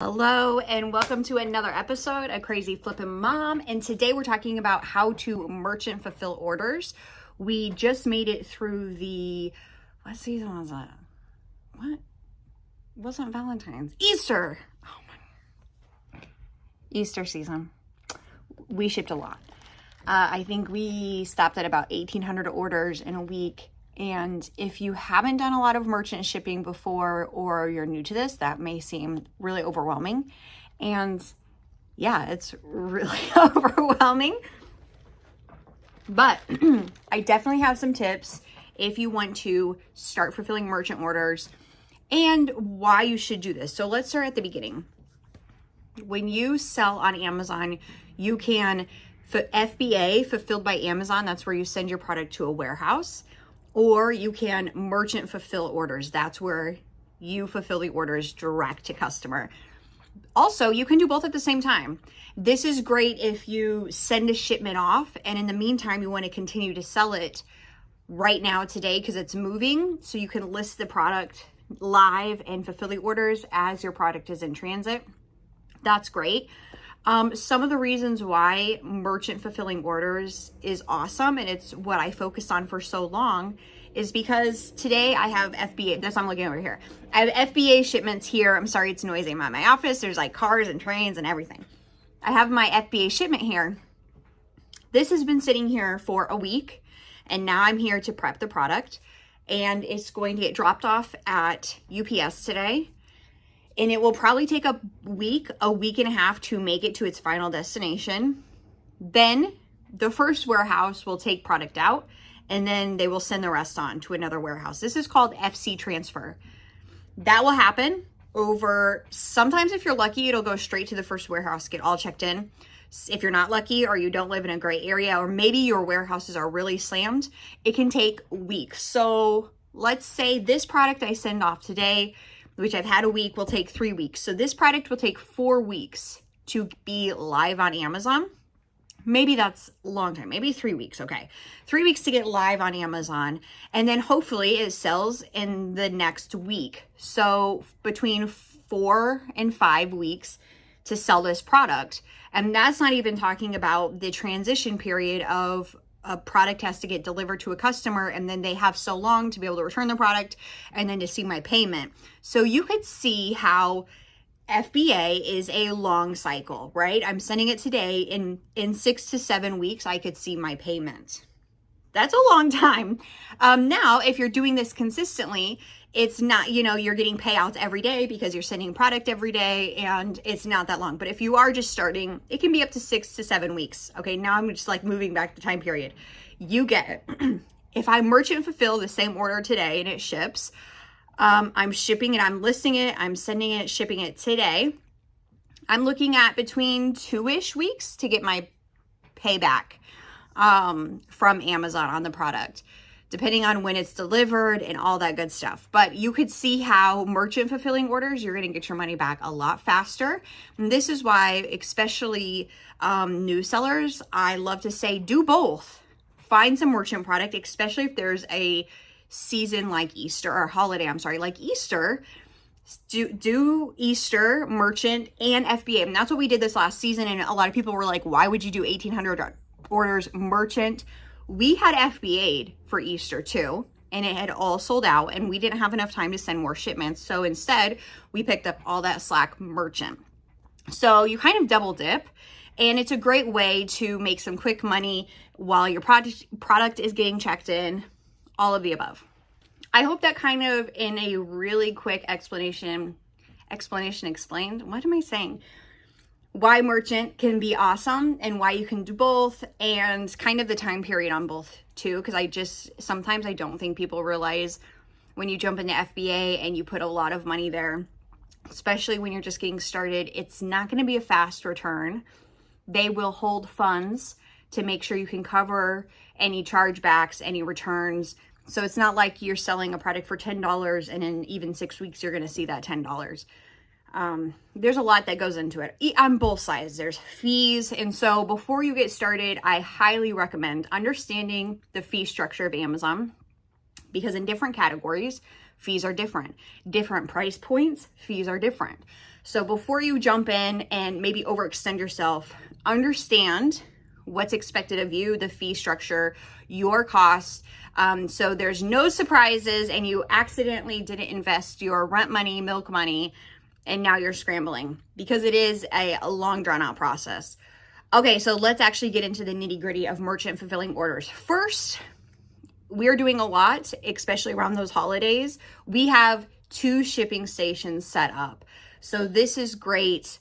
Hello and welcome to another episode of Crazy Flippin' Mom. And today we're talking about how to merchant fulfill orders. We just made it through what season was that? What? It wasn't Valentine's. Easter. Oh my. Easter season. We shipped a lot. I think we stopped at about 1,800 orders in a week. And if you haven't done a lot of merchant shipping before, or you're new to this, that may seem really overwhelming. And yeah, it's really overwhelming. But I definitely have some tips if you want to start fulfilling merchant orders and why you should do this. So let's start at the beginning. When you sell on Amazon, you can FBA, fulfilled by Amazon. That's where you send your product to a warehouse. Or you can merchant fulfill orders. That's where you fulfill the orders direct to customer. Also, you can do both at the same time. This is great if you send a shipment off and in the meantime, you want to continue to sell it right now today because it's moving. So you can list the product live and fulfill the orders as your product is in transit. That's great. Some of the reasons why merchant fulfilling orders is awesome, and it's what I focused on for so long, is because today I have FBA. That's what I'm looking over here. I have FBA shipments here. I'm sorry, it's noisy. I'm at my office. There's like cars and trains and everything. I have my FBA shipment here. This has been sitting here for a week, and now I'm here to prep the product, and it's going to get dropped off at UPS today. And it will probably take a week and a half to make it to its final destination. Then the first warehouse will take product out and then they will send the rest on to another warehouse. This is called FC transfer. That will happen sometimes if you're lucky, it'll go straight to the first warehouse, get all checked in. If you're not lucky or you don't live in a great area or maybe your warehouses are really slammed, it can take weeks. So let's say this product I send off today, which I've had a week, will take 3 weeks. So this product will take 4 weeks to be live on Amazon. Maybe that's a long time, maybe 3 weeks, okay. 3 weeks to get live on Amazon. And then hopefully it sells in the next week. So between 4 and 5 weeks to sell this product. And that's not even talking about the transition period of a product has to get delivered to a customer and then they have so long to be able to return the product and then to see my payment. So you could see how FBA is a long cycle, right? I'm sending it today. In 6 to 7 weeks, I could see my payment. That's a long time. Now, if you're doing this consistently, it's not, you're getting payouts every day because you're sending product every day and it's not that long. But if you are just starting, it can be up to 6 to 7 weeks. Okay, now I'm just like moving back the time period. You get it. If I merchant fulfill the same order today and it ships, I'm shipping it, I'm listing it, I'm sending it, shipping it today. I'm looking at between 2-ish weeks to get my payback from Amazon on the product, depending on when it's delivered and all that good stuff. But you could see how merchant fulfilling orders, you're going to get your money back a lot faster. And this is why, especially new sellers, I love to say do both. Find some merchant product, especially if there's a season like Easter or holiday, like Easter. Do Easter merchant and FBA. And that's what we did this last season. And a lot of people were like, why would you do 1,800 orders merchant? We had FBA'd for Easter too, and it had all sold out and we didn't have enough time to send more shipments. So instead we picked up all that slack merchant. So you kind of double dip, and it's a great way to make some quick money while your product is getting checked in, all of the above. I hope that kind of in a really quick explanation explained. What am I saying? Why merchant can be awesome and why you can do both, and kind of the time period on both too. Because sometimes I don't think people realize when you jump into FBA and you put a lot of money there, especially when you're just getting started, it's not going to be a fast return. They will hold funds to make sure you can cover any chargebacks, any returns. So it's not like you're selling a product for $10 and in even 6 weeks, you're going to see that $10. There's a lot that goes into it on both sides. There's fees. And so before you get started, I highly recommend understanding the fee structure of Amazon, because in different categories, fees are different. Different price points, fees are different. So before you jump in and maybe overextend yourself, understand what's expected of you, the fee structure, your costs. So there's no surprises and you accidentally didn't invest your rent money, milk money, and now you're scrambling, because it is a long drawn out process. Okay, so let's actually get into the nitty gritty of merchant fulfilling orders. First, we're doing a lot, especially around those holidays. We have 2 shipping stations set up. So this is great.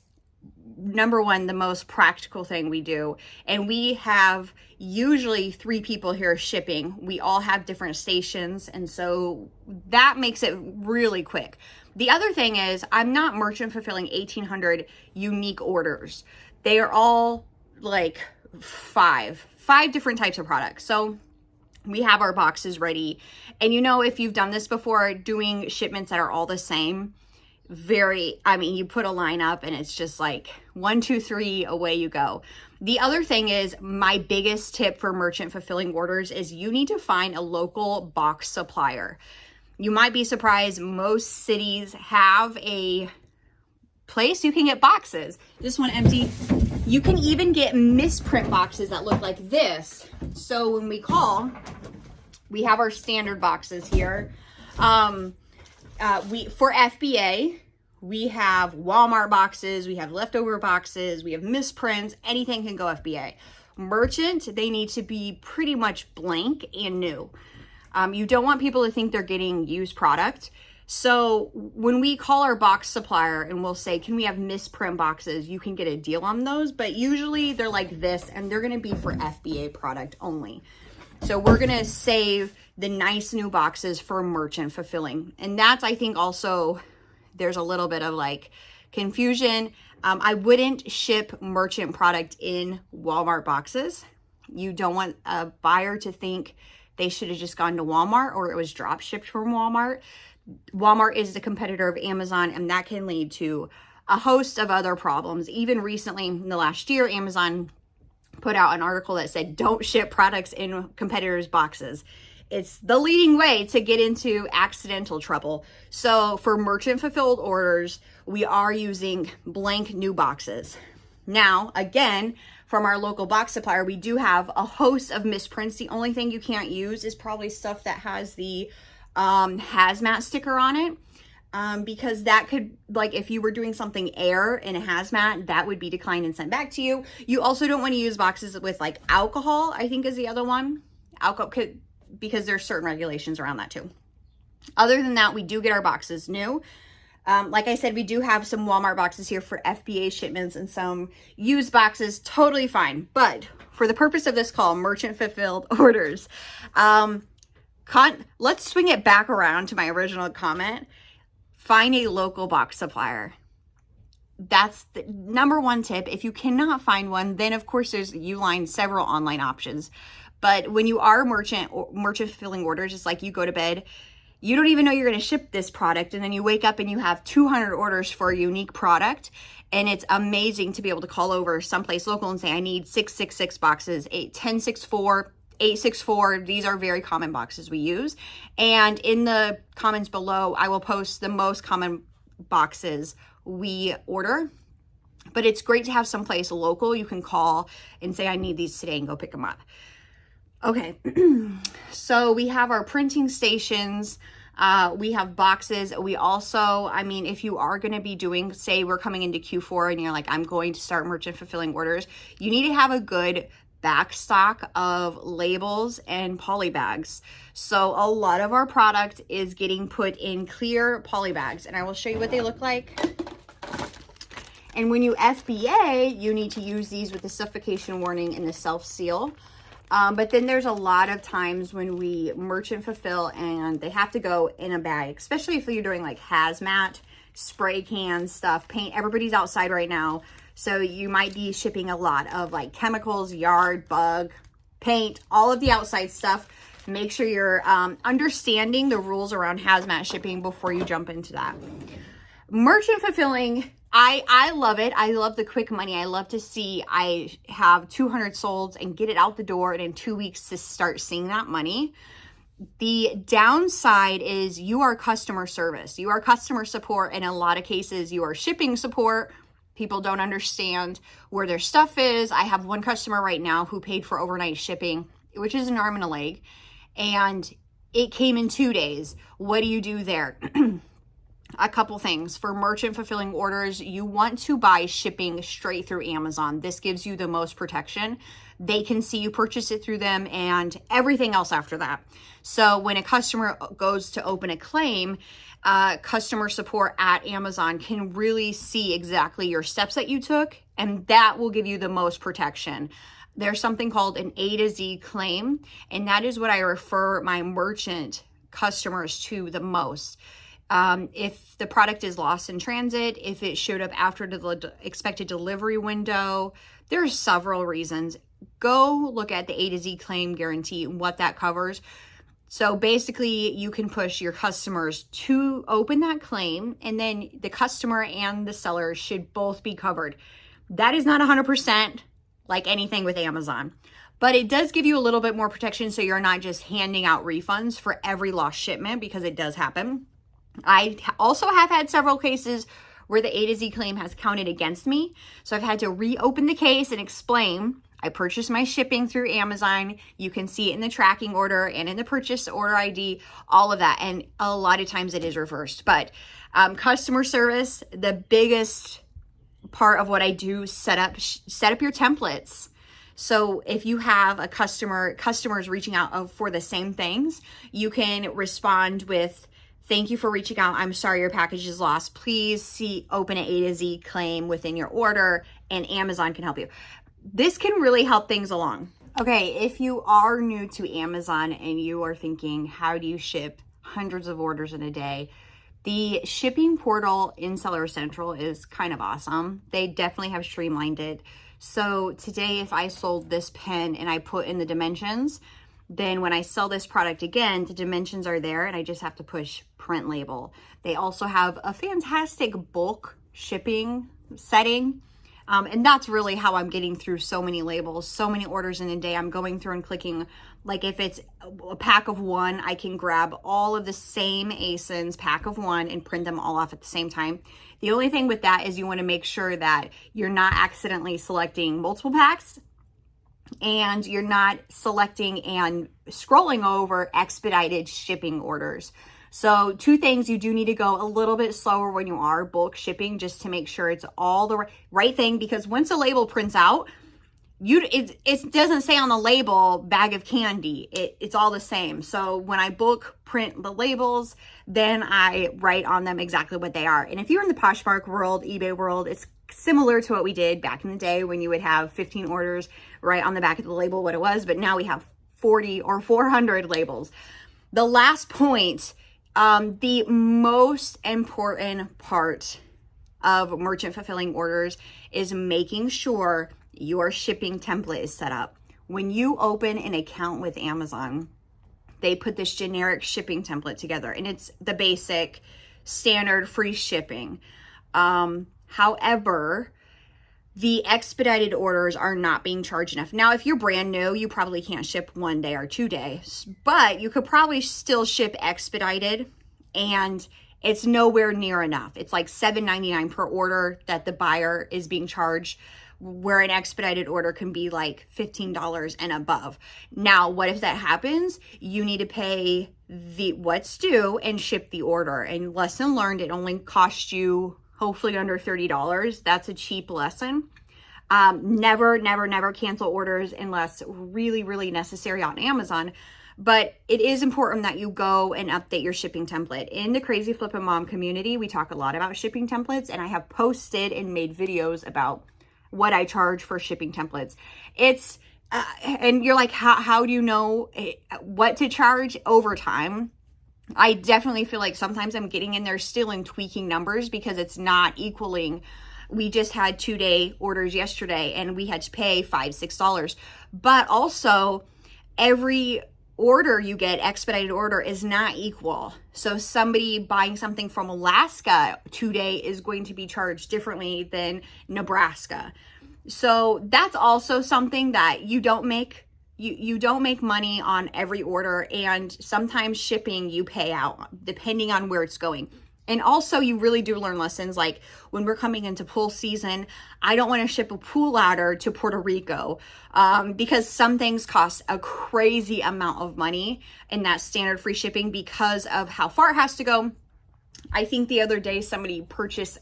Number one, the most practical thing we do. And we have usually 3 people here shipping. We all have different stations. And so that makes it really quick. The other thing is, I'm not merchant fulfilling 1,800 unique orders. They are all like five different types of products. So we have our boxes ready. And if you've done this before, doing shipments that are all the same, you put a line up and it's just like 1, 2, 3, away you go. The other thing is, my biggest tip for merchant fulfilling orders is you need to find a local box supplier. You might be surprised, most cities have a place you can get boxes. This one empty. You can even get misprint boxes that look like this. So when we call, we have our standard boxes here. For FBA, we have Walmart boxes, we have leftover boxes, we have misprints, anything can go FBA. Merchant, they need to be pretty much blank and new. You don't want people to think they're getting used product. So when we call our box supplier and we'll say, can we have misprint boxes? You can get a deal on those, but usually they're like this and they're gonna be for FBA product only. So we're gonna save the nice new boxes for merchant fulfilling. And that's, I think, also, there's a little bit of like confusion. I wouldn't ship merchant product in Walmart boxes. You don't want a buyer to think they should have just gone to Walmart or it was drop shipped from Walmart. Walmart is the competitor of Amazon, and that can lead to a host of other problems. Even recently, in the last year, Amazon put out an article that said, don't ship products in competitors' boxes. It's the leading way to get into accidental trouble. So for merchant fulfilled orders, we are using blank new boxes. Now, again, from our local box supplier, we do have a host of misprints. The only thing you can't use is probably stuff that has the hazmat sticker on it. Because that could, like, if you were doing something air in a hazmat, that would be declined and sent back to you. You also don't want to use boxes with like alcohol, I think is the other one. Alcohol could, because there's certain regulations around that too. Other than that, we do get our boxes new. Like I said, we do have some Walmart boxes here for FBA shipments and some used boxes, totally fine. But for the purpose of this call, merchant fulfilled orders, let's swing it back around to my original comment. Find a local box supplier. That's the number one tip. If you cannot find one, then of course there's Uline, several online options. But when you are merchant fulfilling orders, it's like you go to bed, you don't even know you're going to ship this product, and then you wake up and you have 200 orders for a unique product. And it's amazing to be able to call over someplace local and say, I need 666 boxes, 1064, 864. These are very common boxes we use. And in the comments below, I will post the most common boxes we order. But it's great to have someplace local you can call and say, I need these today, and go pick them up. Okay, so we have our printing stations. We have boxes. We also, if you are going to be doing, say we're coming into Q4 and you're like, I'm going to start merchant fulfilling orders, you need to have a good back stock of labels and poly bags. So a lot of our product is getting put in clear poly bags, and I will show you what they look like. And when you FBA, you need to use these with the suffocation warning and the self-seal. But then there's a lot of times when we merchant fulfill and they have to go in a bag, especially if you're doing like hazmat, spray cans, stuff, paint. Everybody's outside right now. So you might be shipping a lot of like chemicals, yard, bug, paint, all of the outside stuff. Make sure you're understanding the rules around hazmat shipping before you jump into that. Merchant fulfilling, I love it. I love the quick money. I love to see I have 200 sold and get it out the door, and in 2 weeks to start seeing that money. The downside is you are customer service. You are customer support. In a lot of cases, you are shipping support. People don't understand where their stuff is. I have one customer right now who paid for overnight shipping, which is an arm and a leg, and it came in 2 days. What do you do there? A couple things. For merchant fulfilling orders, you want to buy shipping straight through Amazon. This gives you the most protection. They can see you purchase it through them and everything else after that. So when a customer goes to open a claim, customer support at Amazon can really see exactly your steps that you took, and that will give you the most protection. There's something called an A to Z claim, and that is what I refer my merchant customers to the most. If the product is lost in transit, if it showed up after the expected delivery window, there are several reasons. Go look at the A to Z claim guarantee and what that covers. So basically, you can push your customers to open that claim, and then the customer and the seller should both be covered. That is not 100% like anything with Amazon, but it does give you a little bit more protection, so you're not just handing out refunds for every lost shipment, because it does happen. I also have had several cases where the A to Z claim has counted against me. So I've had to reopen the case and explain, I purchased my shipping through Amazon. You can see it in the tracking order and in the purchase order ID, all of that. And a lot of times it is reversed. But customer service, the biggest part of what I do, set up your templates. So if you have a customers reaching out for the same things, you can respond with, thank you for reaching out. I'm sorry your package is lost. Please open an A to Z claim within your order, and Amazon can help you. This can really help things along. Okay, if you are new to Amazon and you are thinking, how do you ship hundreds of orders in a day? The shipping portal in Seller Central is kind of awesome. They definitely have streamlined it. So today, if I sold this pen and I put in the dimensions, then when I sell this product again, the dimensions are there and I just have to push print label. They also have a fantastic bulk shipping setting. And that's really how I'm getting through so many labels, so many orders in a day. I'm going through and clicking, like if it's a pack of one, I can grab all of the same ASINs, pack of one, and print them all off at the same time. The only thing with that is you want to make sure that you're not accidentally selecting multiple packs, and you're not selecting and scrolling over expedited shipping orders. So 2 things, you do need to go a little bit slower when you are bulk shipping, just to make sure it's all the right thing, because once a label prints out, it doesn't say on the label bag of candy. It's all the same. So when I bulk print the labels, then I write on them exactly what they are. And if you're in the Poshmark world, eBay world, it's similar to what we did back in the day when you would have 15 orders right on the back of the label what it was, but now we have 40 or 400 labels. The last point, the most important part of merchant fulfilling orders is making sure your shipping template is set up. When you open an account with Amazon, they put this generic shipping template together, and it's the basic standard free shipping. However, the expedited orders are not being charged enough. Now, if you're brand new, you probably can't ship 1 day or 2 days, but you could probably still ship expedited, and it's nowhere near enough. It's like $7.99 per order that the buyer is being charged, where an expedited order can be like $15 and above. Now, what if that happens? You need to pay what's due and ship the order. And lesson learned, it only costs you hopefully under $30. That's a cheap lesson. Never cancel orders unless really, really necessary on Amazon. But it is important that you go and update your shipping template. In the Crazy Flippin' Mom community, we talk a lot about shipping templates, and I have posted and made videos about what I charge for shipping templates. It's, and you're like, how do you know what to charge over time? I definitely feel like sometimes I'm getting in there still and tweaking numbers because it's not equaling. We just had 2-day orders yesterday and we had to pay $5, $6. But also every order you get, expedited order, is not equal. So somebody buying something from Alaska 2-day is going to be charged differently than Nebraska. So that's also something that you don't make You don't make money on every order, and sometimes shipping you pay out depending on where it's going. And also, you really do learn lessons. Like when we're coming into pool season, I don't want to ship a pool ladder to Puerto Rico because some things cost a crazy amount of money in that standard free shipping because of how far it has to go. I think the other day somebody purchased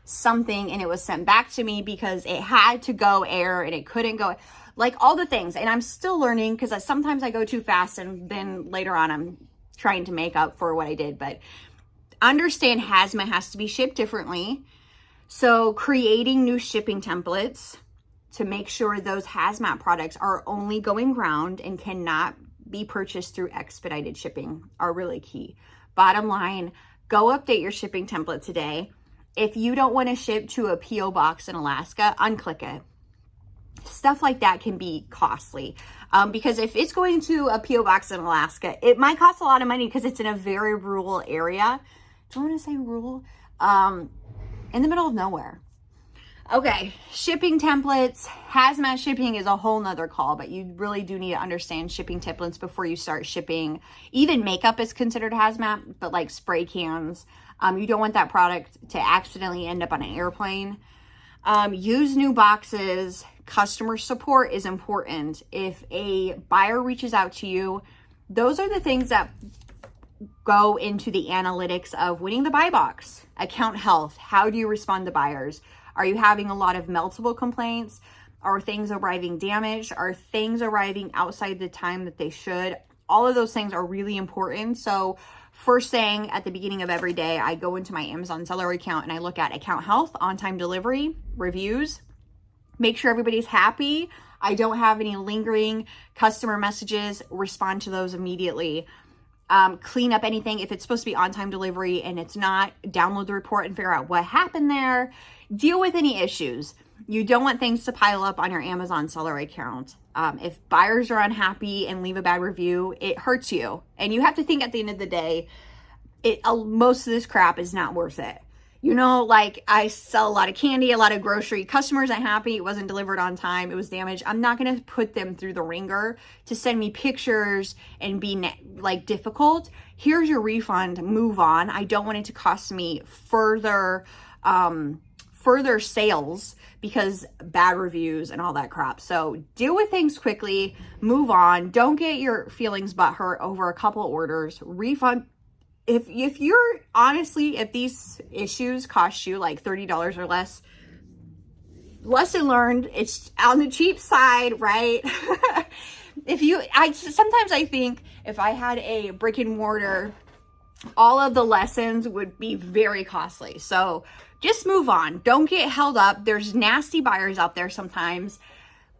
something and it was sent back to me because it had to go air and it couldn't go, like all the things. And I'm still learning because sometimes I go too fast and then later on I'm trying to make up for what I did. But understand hazmat has to be shipped differently. So creating new shipping templates to make sure those hazmat products are only going ground and cannot be purchased through expedited shipping are really key. Bottom line, go update your shipping template today. If you don't want to ship to a P.O. box in Alaska, unclick it. Stuff like that can be costly because if it's going to a P.O. box in Alaska, it might cost a lot of money because it's in a very rural area. Do I want to say rural? In the middle of nowhere. Okay, shipping templates. Hazmat shipping is a whole nother call, but you really do need to understand shipping templates before you start shipping. Even makeup is considered hazmat, but like spray cans. You don't want that product to accidentally end up on an airplane. Use new boxes. Customer support is important. If a buyer reaches out to you, those are the things that go into the analytics of winning the buy box. Account health. How do you respond to buyers? Are you having a lot of meltable complaints? Are things arriving damaged? Are things arriving outside the time that they should? All of those things are really important. So first thing at the beginning of every day, I go into my Amazon seller account and I look at account health, on-time delivery, reviews, make sure everybody's happy. I don't have any lingering customer messages, respond to those immediately. Clean up anything. If it's supposed to be on-time delivery and it's not, download the report and figure out what happened there. Deal with any issues. You don't want things to pile up on your Amazon seller account. If buyers are unhappy and leave a bad review, it hurts you. And you have to think at the end of the day, most of this crap is not worth it. You know, like I sell a lot of candy, a lot of grocery. Customers unhappy, it wasn't delivered on time, it was damaged. I'm not going to put them through the ringer to send me pictures and be like difficult. Here's your refund, move on. I don't want it to cost me further sales because bad reviews and all that crap. So deal with things quickly, move on. Don't get your feelings butthurt over a couple orders. Refund. If you're honestly, if these issues cost you like $30 or less, lesson learned, it's on the cheap side, right? Sometimes I think if I had a brick and mortar, all of the lessons would be very costly. So just move on. Don't get held up. There's nasty buyers out there sometimes.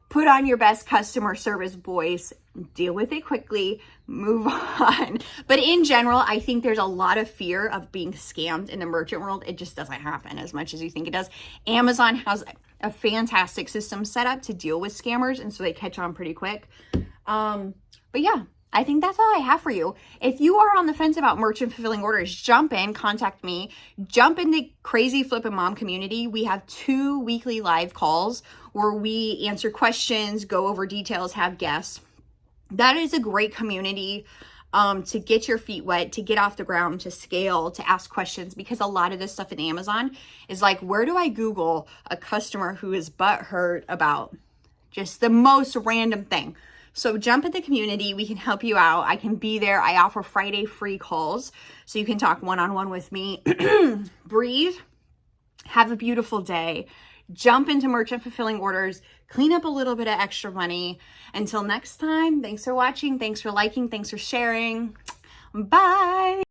Put on your best customer service voice, deal with it quickly, move on. But in general, I think there's a lot of fear of being scammed in the merchant world. It just doesn't happen as much as you think it does. Amazon has a fantastic system set up to deal with scammers, and so they catch on pretty quick. But yeah, I think that's all I have for you. If you are on the fence about merchant fulfilling orders, jump in, contact me, jump in the Crazy Flippin' Mom community. We have 2 weekly live calls where we answer questions, go over details, have guests. That is a great community to get your feet wet, to get off the ground, to scale, to ask questions, because a lot of this stuff in Amazon is like, where do I Google a customer who is butthurt about just the most random thing? So jump in the community. We can help you out. I can be there. I offer Friday free calls so you can talk one-on-one with me. Breathe. Have a beautiful day. Jump into merchant fulfilling orders. Clean up a little bit of extra money. Until next time, thanks for watching. Thanks for liking. Thanks for sharing. Bye.